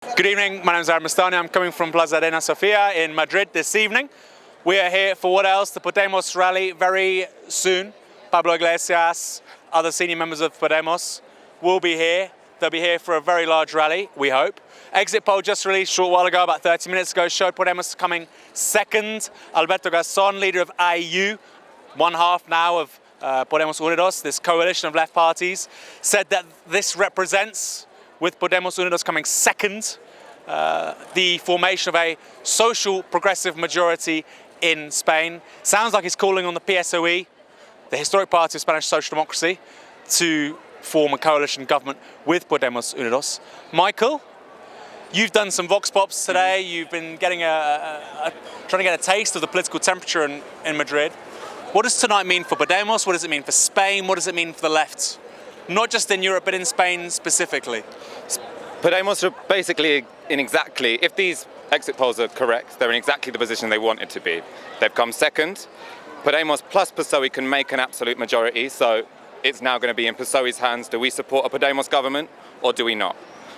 Good evening, my name is Bastani. I'm coming from Plaza de Sofia in Madrid this evening. We are here for what else? The Podemos rally very soon. Pablo Iglesias, other senior members of Podemos will be here. They'll be here for a very large rally, we hope. Exit poll just released a short while ago, about 30 minutes ago, showed Podemos coming second. Alberto Garzón, leader of AU, one half now of Podemos Unidos, this coalition of left parties, said that this represents, with Podemos Unidos coming second, the formation of a social progressive majority in Spain. Sounds like he's calling on the PSOE, the historic party of Spanish social democracy, to form a coalition government with Podemos Unidos. Michael, you've done some vox pops today. You've been getting trying to get a taste of the political temperature in Madrid. What does tonight mean for Podemos? What does it mean for Spain? What does it mean for the left? Not just in Europe, but in Spain specifically. Podemos are basically if these exit polls are correct, they're in exactly the position they wanted to be. They've come second. Podemos plus PSOE can make an absolute majority, so it's now going to be in PSOE's hands. Do we support a Podemos government or do we not?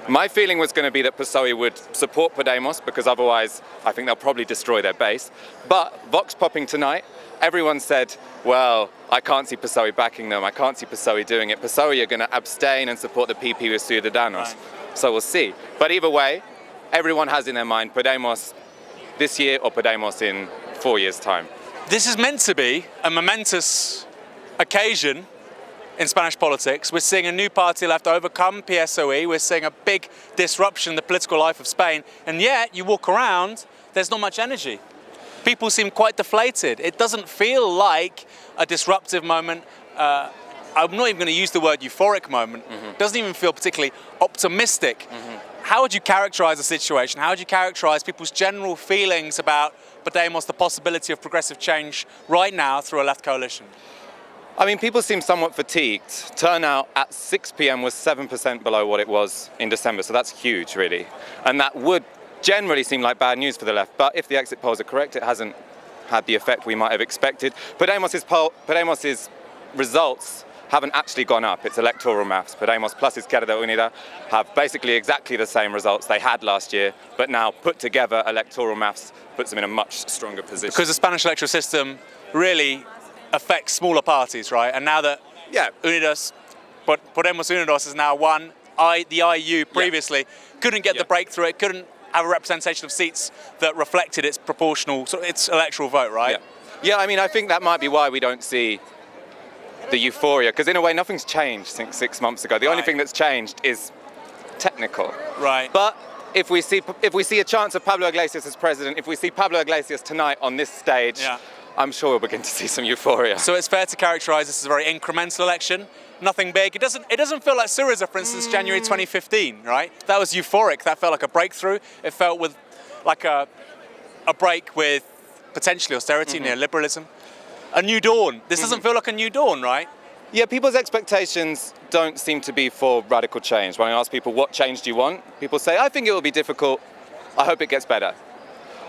My feeling was going to be that PSOE would support Podemos because otherwise I think they'll probably destroy their base. But vox popping tonight, everyone said, well, I can't see PSOE backing them. I can't see PSOE doing it. PSOE are going to abstain and support the PP with Ciudadanos. Right. So we'll see. But either way, everyone has in their mind Podemos this year or Podemos in 4 years' time. This is meant to be a momentous occasion in Spanish politics. We're seeing a new party left overcome PSOE. We're seeing a big disruption in the political life of Spain. And yet, you walk around, there's not much energy. People seem quite deflated. It doesn't feel like a disruptive moment. I'm not even going to use the word euphoric moment. It doesn't even feel particularly optimistic. How would you characterize the situation? How would you characterize people's general feelings about Podemos, the possibility of progressive change right now through a left coalition? I mean, people seem somewhat fatigued. Turnout at 6 p.m. was 7% below what it was in December, so that's huge, really. And that would generally seem like bad news for the left, but if the exit polls are correct, it hasn't had the effect we might have expected. Podemos's results haven't actually gone up. It's electoral maths. Podemos plus Izquierda Unida have basically exactly the same results they had last year, but now put together, electoral maths puts them in a much stronger position. Because the Spanish electoral system really affects smaller parties, right? And now that Podemos Unidos is now won, the IU previously couldn't get the breakthrough. It couldn't have a representation of seats that reflected its proportional, its electoral vote, right? Yeah, I mean, I think that might be why we don't see the euphoria, because in a way nothing's changed since 6 months ago. The only thing that's changed is technical. Right. But if we see a chance of Pablo Iglesias as president, if we see Pablo Iglesias tonight on this stage, I'm sure we'll begin to see some euphoria. So it's fair to characterise this as a very incremental election, nothing big. It doesn't feel like Syriza, for instance, January 2015, right? That was euphoric. That felt like a breakthrough. It felt like a break with potentially austerity, neoliberalism. A new dawn. This doesn't feel like a new dawn, right? Yeah, people's expectations don't seem to be for radical change. When I ask people, what change do you want? People say, I think it will be difficult. I hope it gets better.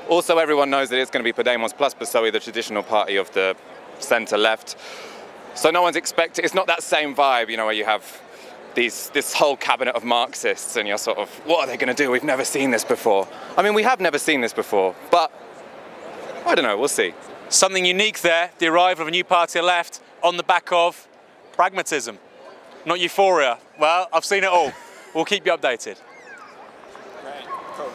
Also, everyone knows that it's going to be Podemos plus PSOE, the traditional party of the centre-left. So no one's expecting, it's not that same vibe, you know, where you have this whole cabinet of Marxists and you're sort of, what are they going to do? We've never seen this before. I mean, we have never seen this before, but I don't know, we'll see. Something unique there, the arrival of a new party left on the back of pragmatism, not euphoria. Well, I've seen it all. We'll keep you updated. Great, cool.